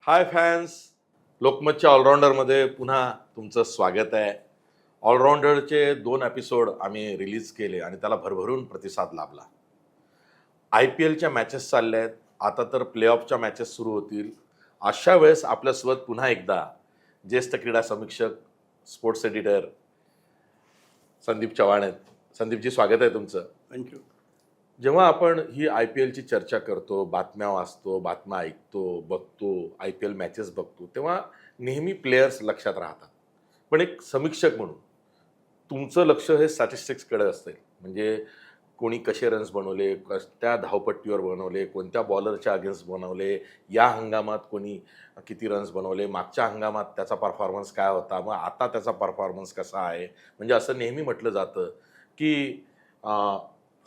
हाय fans, लोकमतच्या ऑलराऊंडरमध्ये पुन्हा तुमचं स्वागत आहे. ऑलराऊंडरचे 2 एपिसोड आम्ही रिलीज केले आणि त्याला भरभरून प्रतिसाद लाभला. IPLच्या मॅचेस चालल्या आहेत, आता तर प्लेऑफच्या मॅचेस सुरू होतील. अशा वेळेस आपल्यासोबत पुन्हा एकदा ज्येष्ठ क्रीडा समीक्षक, स्पोर्ट्स एडिटर संदीप चव्हाण आहेत. संदीपजी, स्वागत आहे तुमचं. थँक्यू. जेव्हा आपण ही IPLची चर्चा करतो, बातम्या वाचतो, बातम्या ऐकतो, बघतो, IPL मॅचेस बघतो, तेव्हा नेहमी प्लेयर्स लक्षात राहतात. पण एक समीक्षक म्हणून तुमचं लक्ष हे स्टॅटिस्टिक्सकडे असते. म्हणजे कोणी कसे रन्स बनवले, त्या धावपट्टीवर बनवले, कोणत्या बॉलरच्या अगेन्स्ट बनवले, या हंगामात कोणी किती रन्स बनवले, मागच्या हंगामात त्याचा परफॉर्मन्स काय होता, मग आता त्याचा परफॉर्मन्स कसा आहे. म्हणजे असं नेहमी म्हटलं जातं की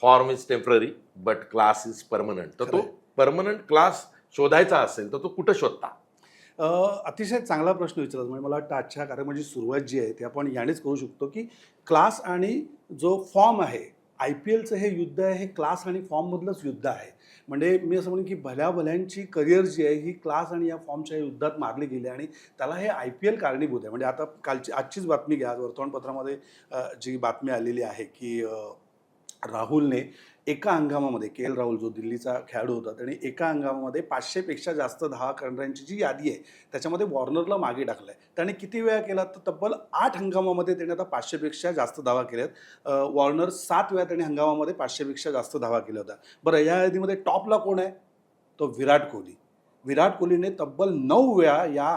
form is temporary but class is permanent. तर तो परमनंट क्लास शोधायचा असेल तर तो कुठं शोधता? अतिशय चांगला प्रश्न विचारला. म्हणजे मला वाटतं आजच्या कार्यक्रमाची सुरुवात जी आहे ती आपण यानेच करू शकतो की क्लास आणि जो फॉर्म आहे, IPLचं हे युद्ध आहे, हे क्लास आणि फॉर्ममधलंच युद्ध आहे. म्हणजे मी असं म्हणेन की भल्यांची करिअर जी आहे ही क्लास आणि या फॉर्मच्या युद्धात मारली गेली आणि त्याला हे IPL कारणीभूत आहे. म्हणजे आता आजचीच बातमी घ्या, वर्तमानपत्रामध्ये जी बातमी आलेली आहे की राहुलने एका हंगामामध्ये, राहुल जो दिल्लीचा खेळाडू होता, त्याने एका हंगामामध्ये 500पेक्षा जास्त धावा करणाऱ्यांची जी यादी आहे त्याच्यामध्ये वॉर्नरला मागे टाकलं आहे. त्याने किती वेळा केला तर तब्बल 8 हंगामामध्ये त्याने आता 500पेक्षा जास्त धावा केल्यात. वॉर्नर 7 वेळा त्याने हंगामामध्ये 500पेक्षा जास्त धावा केल्या होत्या. बरं, या यादीमध्ये टॉपला कोण आहे? तो विराट कोहली. विराट कोहलीने तब्बल 9 वेळा या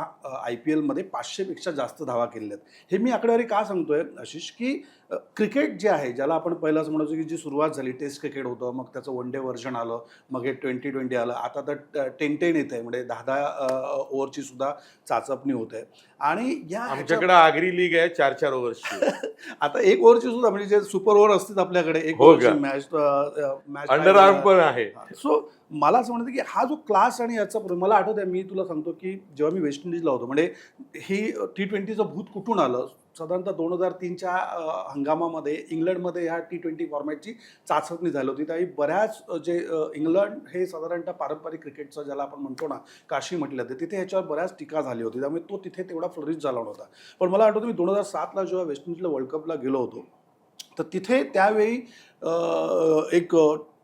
IPLमध्ये 500पेक्षा जास्त धावा केलेल्या आहेत. हे मी आकडेवारी का सांगतोय आशिष, की क्रिकेट जे आहे, ज्याला आपण पहिलं असं म्हणायचो की जी सुरुवात झाली टेस्ट क्रिकेट होतं, मग त्याचं वन डे व्हर्जन आलं, मग हे 2020 आलं, आता तर 10-10 येत आहे. म्हणजे 10-10 ओव्हरची सुद्धा चाचपणी होत आहे. आणि या आमच्याकडे आगरी लीग आहे 4-4 ओव्हर्सची. आता 1 ओव्हरची सुद्धा, म्हणजे जे सुपर ओव्हर असतील आपल्याकडे, 1 हो ओव्हरची का? मॅच अंडर आर्म पण आहे. सो मला असं म्हणायचं की हा जो क्लास आणि याचा मला आठवत आहे, मी तुला सांगतो की जेव्हा मी वेस्ट इंडिजला होतो, म्हणजे ही T20चं भूत कुठून आलं, साधारणतः 2003च्या हंगामामध्ये इंग्लंडमध्ये ह्या T20 फॉर्मॅटची चाचपणी झाली होती. त्यावेळी बऱ्याच जे इंग्लंड हे साधारणतः पारंपरिक क्रिकेटचं ज्याला आपण म्हणतो ना, काशी म्हटलं जातं, तिथे ह्याच्यावर बऱ्याच टीका झाली होती. त्यामुळे तो तिथे तेवढा फ्लरिश झाला नव्हता. पण मला आठवतं मी 2007ला जेव्हा वेस्ट इंडिजला वर्ल्ड कपला गेलो होतो, तर तिथे त्यावेळी एक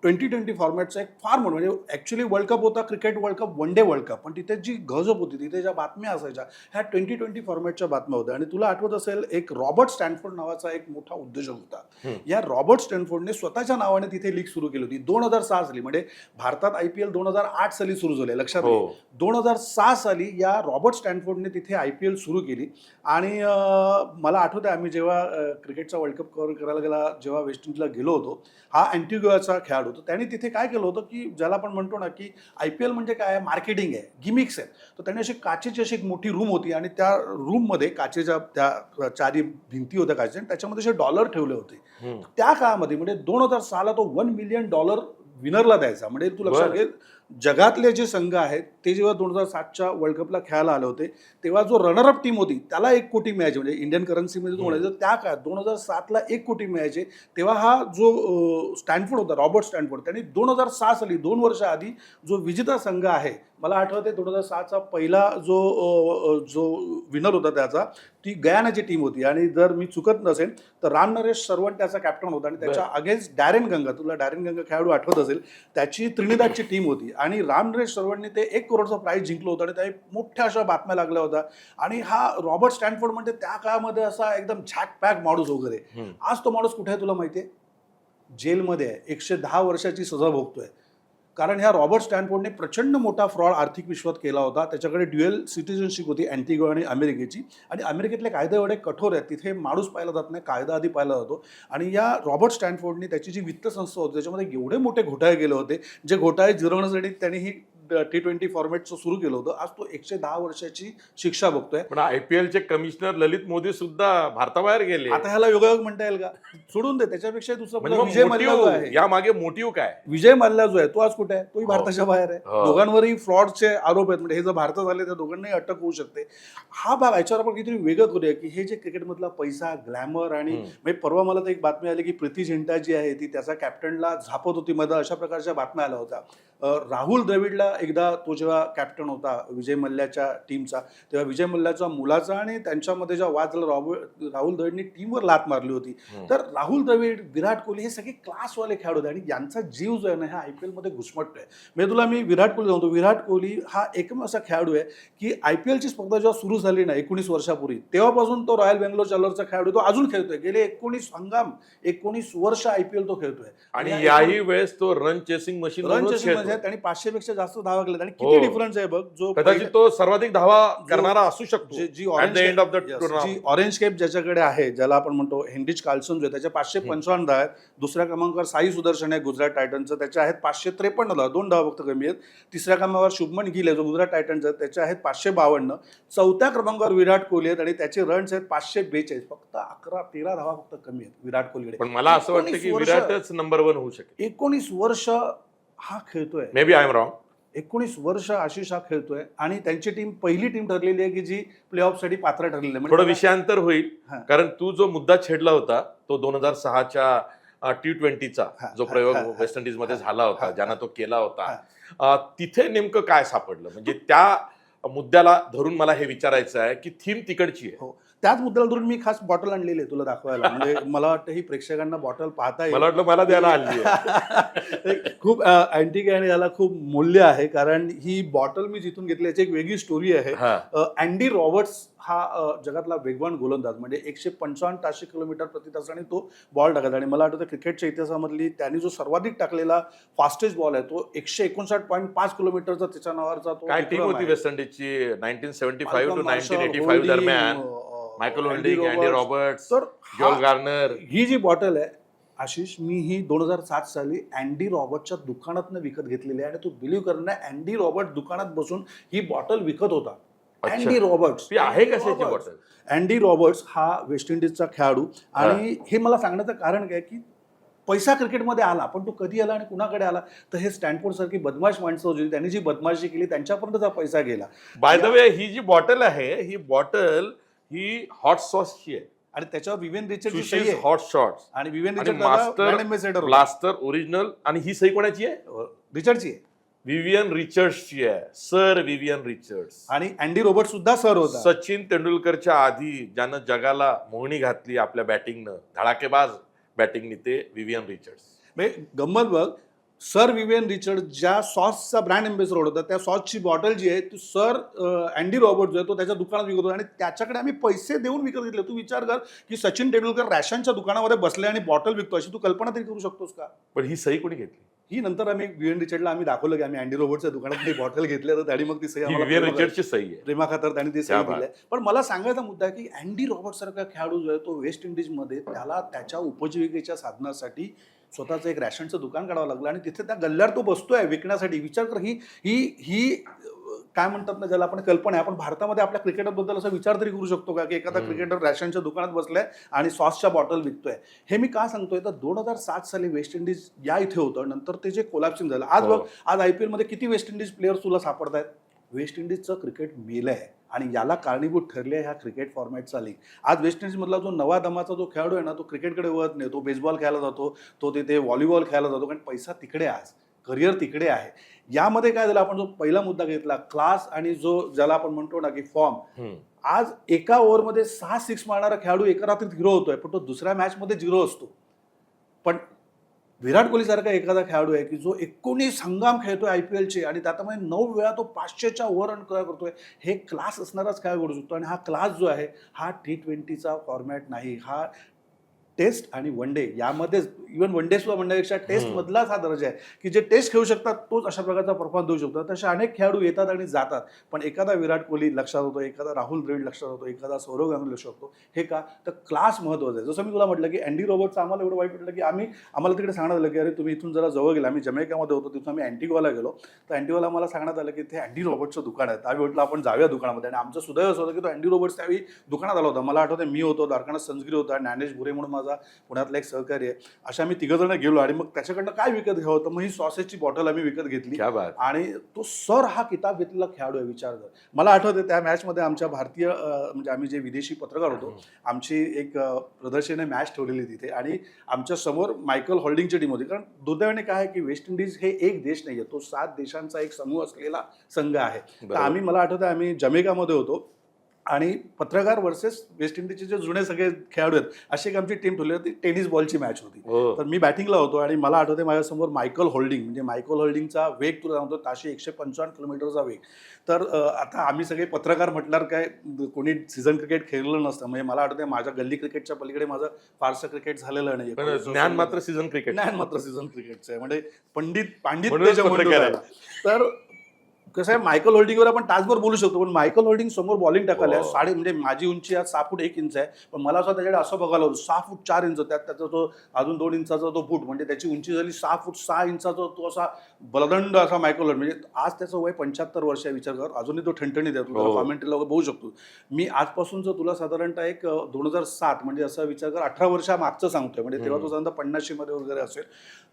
2020 फॉर्मॅटचा एक फार मोठा, म्हणजे ॲक्च्युली वर्ल्ड कप होता, cricket world cup, one day world cup, पण तिथे जी गजब होती, तिथे ज्या बातम्या असायच्या ह्या 2020 फॉर्मॅटच्या बातम्या होत्या. आणि तुला आठवत असेल, एक रॉबर्ट स्टॅनफोर्ड नावाचा एक मोठा उद्योजक होता. या रॉबर्ट स्टॅनफोर्डने स्वतःच्या नावाने तिथे लीग सुरू केली होती 2006 साली. म्हणजे भारतात IPL 2008 साली सुरू झाले, लक्षात घे. 2006 साली या रॉबर्ट स्टॅनफोर्डने तिथे IPL सुरू केली. आणि मला आठवतं आम्ही जेव्हा क्रिकेटचा वर्ल्ड कप कव्हर करायला गेला, जेव्हा वेस्ट इंडिजला गेलो होतो, हा अँटिग्युआचा खेळाडू होता. त्याने तिथे काय केलं होतं की ज्याला आपण म्हणतो ना की IPL म्हणजे काय आहे, मार्केटिंग आहे, गिमिक्स आहे. तर त्याने अशी काचेची अशी एक मोठी रूम होती आणि त्या रूममध्ये काचेच्या त्या 4 भिंती होत्या काचेच्या, त्याच्यामध्ये असे डॉलर ठेवले होते. त्या काळामध्ये म्हणजे 2006ला तो $1 मिलियन विनरला द्यायचा. म्हणजे तू लक्षात घे, जगातले जे संघ आहेत ते जेव्हा 2007च्या वर्ल्ड कपला खेळायला आले होते, तेव्हा जो रनरअप टीम होती त्याला 1 कोटी मिळायचे. म्हणजे इंडियन करन्सीमध्ये तो म्हणायचं, त्या काळात 2007ला 1 कोटी मिळायचे. तेव्हा हा जो स्टॅनफोर्ड होता, रॉबर्ट स्टॅनफोर्ड, त्यांनी 2006 साली 2 वर्ष आधी जो विजेता संघ आहे, मला आठवते 2006चा पहिला जो विनर होता त्याचा, ती गयानाची टीम होती. आणि जर मी चुकत नसेल तर रामनरेश सरवण त्याचा कॅप्टन होता. आणि त्याच्या अगेन्स्ट डॅरेन गंगा, तुला डॅरेन गंगा खेळाडू आठवत असेल, त्याची त्रिनिदादची टीम होती. आणि रामनरेश सरवणने ते 1 करोडचं प्राईज जिंकलं होतं आणि त्या मोठ्या अशा बातम्या लागल्या होत्या. आणि हा रॉबर्ट स्टॅनफोर्ड म्हणजे त्या काळामध्ये असा एकदम झॅकपॅक माणूस वगैरे. आज तो माणूस कुठे आहे तुला माहिती आहे? जेलमध्ये आहे. 110 वर्षाची सजा भोगतोय. कारण ह्या रॉबर्ट स्टॅनफोर्डने प्रचंड मोठा फ्रॉड आर्थिक विश्वात केला होता. त्याच्याकडे ड्युअल सिटिझनशिप होती, अँटिग्वा आणि अमेरिकेची. आणि अमेरिकेतले कायदे एवढे कठोर आहेत, तिथे माणूस पाहिला जात नाही, कायदा आधी पाहिला जातो. आणि या रॉबर्ट स्टॅनफोर्डने त्याची जी वित्त संस्था होती त्याच्यामध्ये एवढे मोठे घोटाळे गेले होते, जे घोटाळे जिरवण्यासाठी त्यांनी ही T20 फॉर्मॅटचं सुरू केलं होतं. आज तो 110 वर्षाची शिक्षा बघतोय. पण IPLचे कमिशनर ललित मोदी सुद्धा भारताबाहेर गेले. आता ह्याला योगायोग म्हणता येईल का? सोडून दे. त्याच्यापेक्षा दुसरा म्हणजे विजय मल्ल्या जो आहे, या मागे मोटिव्ह काय? विजय मल्ल्या जो आहे तो आज कुठे आहे? तोही भारताच्या बाहेर आहे. दोघांवरही फ्रॉडचे आरोप आहेत. म्हणजे हे जर भारतात आले तर दोघांनाही अटक होऊ शकते. हा भाग याच्यावर आपण किती वेगळं करूया की हे जे क्रिकेटमधला पैसा, ग्लॅमर, आणि म्हणजे परवा मला तर एक बातमी आली की प्रीती झिंटा जी आहे ती त्याचा कॅप्टनला झापत होती मध्ये, अशा प्रकारच्या बातम्या आल्या होत्या. राहुल द्रविडला एकदा तो जेव्हा कॅप्टन होता विजय मल्ल्याच्या टीमचा, तेव्हा विजय मल्ल्याचा मुलाचा आणि त्यांच्यामध्ये जेव्हा वाद झाला, राहुल द्रविडनी टीमवर लात मारली होती. तर राहुल द्रविड, विराट कोहली हे सगळे क्लासवाले खेळाडू होते आणि यांचा जीव जो आहे ना ह्या IPL मध्ये घुसमटतोय. मी विराट कोहली सांगतो, विराट कोहली हा एकमेव असा खेळाडू आहे की IPL ची स्पर्धा जेव्हा सुरू झाली ना 19 वर्षापूर्वी, तेव्हापासून तो रॉयल बेंगलोर चॅलेंजरचा खेळाडू, तो अजून खेळतोय. गेले 19 वर्ष IPL तो खेळतोय आणि याही वेळेस तो रन चेसिंग मशीन त्यांनी 500 पेक्षा जास्त धावा केल्या आणि हो. किती डिफरन्स आहे बघ. जो कदाचित तो सर्वाधिक धावा करणारा असू शकतो जी at the end of the tournament. जी ऑरेंज केप ज्याच्याकडे आहे, ज्याला आपण म्हणतो हेनरिच कार्लसन, जो आहे त्याच्या 555 धावा आहेत. दुसऱ्या क्रमांकावर साई सुदर्शन आहे गुजरात टायटनचं, त्याच्या आहेत 553 धावा, 2 धावा फक्त कमी आहेत. तिसऱ्या क्रमांकावर शुभमन गिल आहे जो गुजरात टायटनचा, त्याच्या आहेत 552. चौथ्या क्रमांकावर विराट कोहली आहेत आणि त्याचे रन्स आहेत 542, फक्त 13 धावा फक्त कमी आहेत विराट कोहलीकडे. पण मला असं वाटतं की विराटच नंबर 1 होऊ शकेल. 19 वर्ष हा खेळतोय. May be I am wrong. 19 वर्ष आशिष हा खेळतोय आणि त्यांची टीम पहिली टीम ठरलेली आहे की जी प्लेऑफ साठी पात्र ठरलेली आहे. थोडं विषयांतर होईल, हा. कारण तू जो मुद्दा छेडला होता तो 2006च्या T20चा जो प्रयोग वेस्ट इंडिज मध्ये झाला होता, ज्यानं तो केला होता, तिथे नेमकं काय सापडलं? म्हणजे त्या मुद्द्याला धरून मला हे विचारायचं आहे की थीम तिकडची आहे. हो, त्याच मुद्द्याला धरून मी खास बॉटल आणलेली आहे तुला दाखवायला. म्हणजे मला वाटतं ही प्रेक्षकांना बॉटल पाहता येईल. मला वाटलं मला द्यायला आणली आहे. खूप अँटिक आहे आणि याला खूप मूल्य आहे, कारण ही बॉटल मी जिथून घेतली याची एक वेगळी स्टोरी आहे. अँडी रॉबर्ट्स हा जगातला वेगवान गोलंदाज, म्हणजे 155 ताशी किलोमीटर प्रति तासाने तो बॉल टाकत आणि मला आठवतं क्रिकेटच्या इतिहासामधली त्यांनी जो सर्वाधिक टाकलेला फास्टेस्ट बॉल आहे तो 159.5 किलोमीटरचा त्याच्या नावाचा तो. काय टीम होती वेस्ट इंडिजची 1975 to 1985 दरम्यान? Michael Holding, Andy Roberts, Joel Garner. ही जी बॉटल आहे आशिष, मी ही 2007 साली अँडी रॉबर्टच्या दुकानातनं विकत घेतलेली आहे आणि तू बिलीव्ह कर ना, अँडी रॉबर्ट दुकानात बसून ही बॉटल विकत होता. अँडी रॉबर्ट्स ती आहे कशाची बॉटल? अँडी रॉबर्ट्स हा वेस्ट इंडिजचा खेळाडू, आणि हे मला सांगण्याचं कारण काय की पैसा क्रिकेटमध्ये आला, पण तो कधी आला आणि कुणाकडे आला? तर हे स्टॅनफोर्ड सारखी बदमाश माणसं होती, त्यांनी जी बदमाशी केली त्यांच्यापर्यंत पैसा गेला. बाय द वे, ही जी बॉटल आहे ही बॉटल ही हॉट सॉसची आहे आणि त्याच्यावर विवियन रिचर्डची सही आहे. हॉट शॉट्स आणि विवियन आणि रिचर्ड ब्लास्टर ओरिजिनल. आणि ही सही कोणाची आहे? रिचर्डची आहे. विवियन रिचर्ड्सची आहे, सर विवियन रिचर्ड्स. आणि अँडी रॉबर्ट सुद्धा सर होता. सचिन तेंडुलकरच्या आधी ज्यानं जगाला मोहनी घातली आपल्या बॅटिंगनं, धडाकेबाज बॅटिंगनी, ते विवियन रिचर्ड्स. म्हणजे गंमत बघ, सर विवियन रिचर्ड ज्या सॉसचा ब्रँड एम्बेसडर होता, त्या सॉसची बॉटल जी आहे ती सर अँडी रॉबर्ट जो आहे तो त्याच्या दुकानात विकत होता आणि त्याच्याकडे आम्ही पैसे देऊन विकत घेतले. तू विचार कर की सचिन तेंडुलकर रॅशनच्या दुकानामध्ये बसले आणि बॉटल विकतो, अशी तू कल्पना तरी करू शकतोस का? पण ही सही कोणी घेतली? ही नंतर आम्ही विवियन रिचर्डला आम्ही दाखवलं की आम्ही अँडी रॉबर्टच्या दुकानात ती बॉटल घेतली, तर त्यांनी मग ती सही विवियन रिचर्डची सही आहे. प्रेमा खातर त्यांनी ती सही दिली. पण मला सांगायचा मुद्दा आहे की अँडी रॉबर्ट सारखा खेळाडू जो आहे तो वेस्ट इंडिजमध्ये, त्याला त्याच्या उपजीविकेच्या साधनासाठी स्वतःचं एक रॅशनचं दुकान काढावं लागलं आणि तिथे त्या गल्ल्यावर तो बसतोय विकण्यासाठी. विचार कर, ही ही ही काय म्हणतात ना, ज्याला आपण कल्पना आहे. आपण भारतामध्ये आपल्या क्रिकेटरबद्दल असा विचार तरी करू शकतो का की एखादा क्रिकेटर रॅशनच्या दुकानात बसलाय आणि सॉसच्या बॉटल विकतोय? हे मी का सांगतोय तर 2007 साली वेस्ट इंडिज या इथे होतं, नंतर ते जे कोलॅप्सिंग झालं. आज बघ, आज IPL मध्ये किती वेस्ट इंडिज प्लेयर्स तुला सापडत आहेत? वेस्ट इंडिजचं क्रिकेट मेलं आहे आणि याला कारणीभूत ठरले ह्या क्रिकेट फॉर्मॅटचा लीग. आज वेस्ट इंडिजमधला जो नवा दमाचा जो खेळाडू आहे ना, तो क्रिकेटकडे वळत नाही, तो बेसबॉल खेळायला जातो, तो तिथे व्हॉलीबॉल खेळायला जातो, कारण पैसा तिकडे, आज करिअर तिकडे आहे. यामध्ये काय झालं, आपण जो पहिला मुद्दा घेतला क्लास आणि जो ज्याला आपण म्हणतो ना की फॉर्म, आज एका ओव्हरमध्ये 6 सिक्स मारणारा खेळाडू एका रात्रीत हिरो होतोय, पण तो दुसऱ्या मॅचमध्ये 0 असतो. पण विराट कोहली सारखा एखादा खेळाडू आहे की जो 19 हंगाम खेळतोय IPLचे आणि त्यामध्ये 9 वेळा तो 500च्या ओव्हर रन करतोय. हे क्लास असणाराच खेळाडू करू शकतो. आणि हा क्लास जो आहे हा T20चा फॉर्मॅट नाही, हा टेस्ट आणि वन डे यामध्ये, इव्हन वन डे सुद्धा म्हणण्यापेक्षा टेस्ट मधलाच हा दर्जा आहे की जे टेस्ट खेळू शकतात तोच अशा प्रकारचा परफॉर्मन्स देऊ शकतो. तसे अनेक खेळाडू येतात आणि जातात, पण एखादा विराट कोहली लक्षात होतो, एखादा राहुल द्रविड लक्षात होतो, एखादा सौरव गांगुली लक्षात होतो. हे का तर क्लास महत्वाचा आहे. जसं मी तुला म्हटलं की अँडी रॉबर्टचं आम्हाला एवढं वाईट वाटलं की आम्हाला तिकडे सांगण्यात आलं की अरे तुम्ही इथून जरा जवळ गेला. आम्ही जमैकामध्ये होतो, तिथून आम्ही अँटिग्वाला गेलो, तर अँटिग्वाला आम्हाला सांगण्यात आलं की ते अँडी रॉबर्टचं दुकान आहे. आम्ही म्हटलं आपण जाऊया दुकानामध्ये, आणि आमचं सुदैव असं होतं की तो अँडी रॉबर्ट्स त्यावेळी दुकानात आला होता. मला आठवतं मी होतो, द्वारकानाथ संजगिरी होता, ज्ञानेश भुरे म्हणून माझा पुण्यातला एक सहकारी आहे. अशा आम्ही तिघंजणं गेलो आणि मग त्याच्याकडनं काय विकत घ्यावं होतं, मग ही सॉसेसची बॉटल आम्ही विकत घेतली क्या बात. आणि तो सर हा किताब घेतलेला खेळाडू आहे, विचार कर. मला आठवतं त्या मॅचमध्ये आमच्या भारतीय म्हणजे आम्ही जे विदेशी पत्रकार होतो, आमची एक प्रदर्शने मॅच ठेवलेली तिथे आणि आमच्या समोर मायकल हॉल्डिंगची टीम होती. कारण दुर्दैवाने काय आहे की वेस्ट इंडिज हे एक देश नाही आहे, तो 7 देशांचा एक समूह असलेला संघ आहे. तर बरोबर. आम्ही, मला आठवतं आम्ही जमैकामध्ये होतो आणि पत्रकार वर्सेस वेस्ट इंडिजचे जे जुने सगळे खेळाडू आहेत अशी एक आमची टीम ठेवली होती. टेनिस बॉलची मॅच होती. हो. तर मी बॅटिंगला होतो आणि मला आठवते माझ्यासमोर मायकल होल्डिंग, म्हणजे मायकल होल्डिंगचा वेग तुला सांगतो ताशी 155 किलोमीटरचा वेग. तर आता आम्ही सगळे पत्रकार म्हटल्यावर काय कोणी सीझन क्रिकेट खेळलेलं नसतं, म्हणजे मला आठवते माझ्या गल्ली क्रिकेटच्या पलीकडे माझं फारसं क्रिकेट झालेलं नाही. पण ज्ञान मात्र सीझन क्रिकेट. ज्ञान मात्र सीझन क्रिकेटचं आहे, म्हणजे पांडित्य म्हणूनच पत्रकार आहे. तर कसं आहे, मायकल होल्डिंगवर आपण तासभर बोलू शकतो, पण मायकल होल्डिंग समोर बॉलिंग टाकायला हो. म्हणजे माझी उंची आज 6 फूट 1 इंच आहे, पण मला असं त्याच्याकडे असं बघायला होतं 6 फूट 4 इंच, त्यात त्याचा तो अजून 2 इंचाचा तो फूट, म्हणजे त्याची उंची झाली 6 फूट 6 इंचाचा, तो असा बलदंड असा मायकल होल्डिंग. म्हणजे आज त्याचं वय 75 वर्ष आहे, विचार कर. अजूनही तो ठणठणीत आहे, तुला हो. कॉमेंट्रीला बघू शकतो. मी आजपासून जर तुला साधारणतः एक 2007 म्हणजे असा विचार कर 18 वर्षा मागचं सांगतोय, म्हणजे तेव्हा तो साधारणतः 50 मध्ये वगैरे असेल.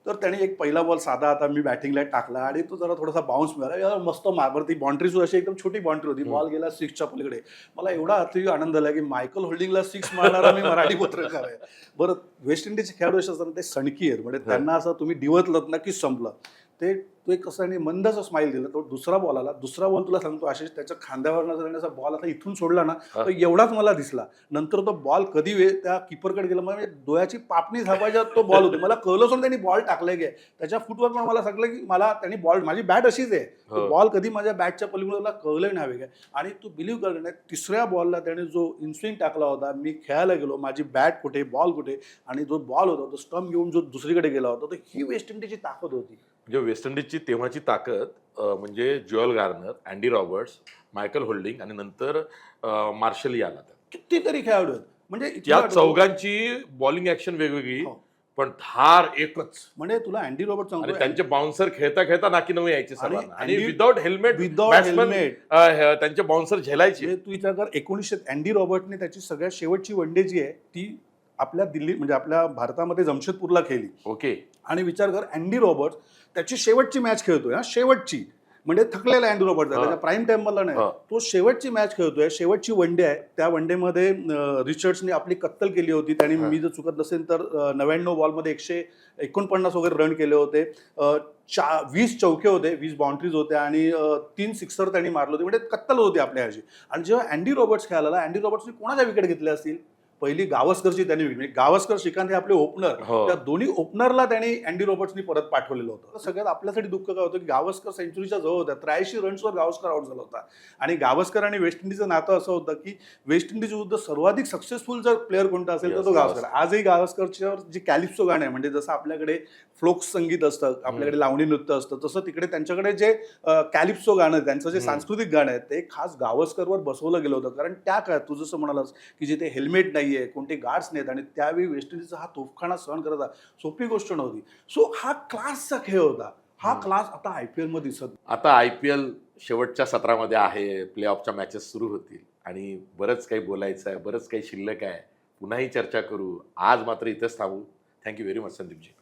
तर त्याने एक पहिला बॉल साधा आता मी बॅटिंगला टाकला आणि तो जरा थोडासा बाउन्स मिळाला, मस्त मारती. बाउंड्री सुद्धा अशी एकदम छोटी बाउंड्री होती, बॉल गेला 6च्या पलीकडे. मला एवढा अति आनंद झाला की मायकल होल्डिंगला 6 मारणारा मी मराठी पत्रकार आहे. बरं, वेस्ट इंडिजचे खेळाडू असे असतात ते सणकी आहेत, म्हणजे त्यांना असं तुम्ही डिवतलं ना की संपलं. तो एक कसं आणि मंद असं स्माईल दिला. तो दुसरा बॉल आला, दुसरा बॉल तुला सांगतो आशिष, त्याच्या खांद्यावर असा बॉल आता इथून सोडला ना तो एवढाच मला दिसला. नंतर तो बॉल कधी त्या किपरकडे गेला, म्हणजे डोळ्याची पापणी झापायच्या तो बॉल होती. मला कळलं सोडून त्यांनी बॉल टाकलाय काय त्याच्या फुटवर, पण मला सांगलं की मला त्यांनी बॉल, माझी बॅट अशीच आहे, तो बॉल कधी माझ्या बॅटच्या पलीकडे मला कळलं नाही हवे काय. आणि तू बिलीव्ह करणार नाही, तिसऱ्या बॉलला त्याने जो इन्स्विंग टाकला होता, मी खेळायला गेलो, माझी बॅट कुठे, बॉल कुठे, आणि जो बॉल होता तो स्टंप घेऊन जो दुसरीकडे गेला होता, तर ही वेस्ट इंडिजची ताकद होती. म्हणजे वेस्ट इंडिजची तेव्हाची ताकद म्हणजे Joel Garner, Andy Roberts, Michael Holding आणि नंतर मार्शल आला. कितीतरी खेळाडू आहेत, म्हणजे या चौघांची बॉलिंग ऍक्शन वेगवेगळी, हो. पण धार एकच. म्हणजे तुला अँडी रॉबर्ट आणि सांगतो, त्यांचे बाउन्सर खेळता खेळता नाकी नऊ यायचे सर्वांना, आणि अँडी- विदाउट हेल्मेट त्यांचे बाउन्सर झेलायचे. म्हणजे तू विचार कर, 1900 अँडी रॉबर्टने त्याची सगळ्यात शेवटची वनडे जी आहे ती आपल्या दिल्ली, म्हणजे आपल्या भारतामध्ये जमशेदपूरला खेळली. ओके. आणि विचार कर, अँडी रॉबर्ट त्याची शेवटची मॅच खेळतोय, शेवटची, म्हणजे थकलेला अँडी रॉबर्ट त्याच्या प्राईम टाइमला नाही, तो शेवटची मॅच खेळतोय, शेवटची वनडे आहे. त्या वनडेमध्ये रिचर्ड्सने आपली कत्तल केली होती. त्यांनी, मी जर चुकत नसेल तर 99 बॉलमध्ये 149 वगैरे रन केले होते, 20 चौके होते, 20 बाउंड्रीज होत्या आणि 3 सिक्सर त्यांनी मारले होते, म्हणजे कत्तल होती आपल्या ह्याची. आणि जेव्हा अँडी रॉबर्ट्स खेळायला, अँडी रॉबर्ट्सने कोणाच्या विकेट घेतल्या असतील? पहिली गावस्करची त्यांनी विकेट, म्हणजे गावस्कर, श्रीकांत हे आपले ओपनर, त्या दोन्ही ओपनरला त्यांनी अँडी रॉबर्ट्सनी परत पाठवलेलं होतं. सगळ्यात आपल्यासाठी दुःख काय होतं की गावस्कर सेंचुरीच्या जवळ होत्या, 83 रन्सवर गावस्कर आउट झाला होता. आणि गावस्कर आणि वेस्ट इंडिजचं नातं असं होतं की वेस्ट इंडिज विरुद्ध सर्वाधिक सक्सेसफुल जर प्लेअर कोणता असेल तर तो गावस्कर. आजही गावस्करच्यावर जे कॅलिप्सो गाणं आहे, म्हणजे जसं आपल्याकडे फ्लोक संगीत असतं, आपल्याकडे लावणी नृत्य असतं, तसं तिकडे त्यांच्याकडे जे कॅलिप्सो गाणं, त्यांचं जे सांस्कृतिक गाणं आहे, ते खास गावस्करवर बसवलं गेलं होतं. कारण त्या काळात तू जसं म्हणालास की जिथे हेल्मेट नाहीये, कोणते गार्ड्स नाहीत, आणि त्यावेळी वेस्ट इंडिजचा हा तोफखाना सहन करायचा सोपी गोष्ट नव्हती. सो हा क्लासचा खेळ होता. हा क्लास आता IPL मध्ये दिसत. आता IPL शेवटच्या सत्रामध्ये आहे, प्ले ऑफच्या मॅचेस सुरू होतील आणि बरंच काही बोलायचं आहे, बरंच काही शिल्लक आहे. पुन्हाही चर्चा करू. आज मात्र इथेच थांबू. Thank you very much Sandeepji.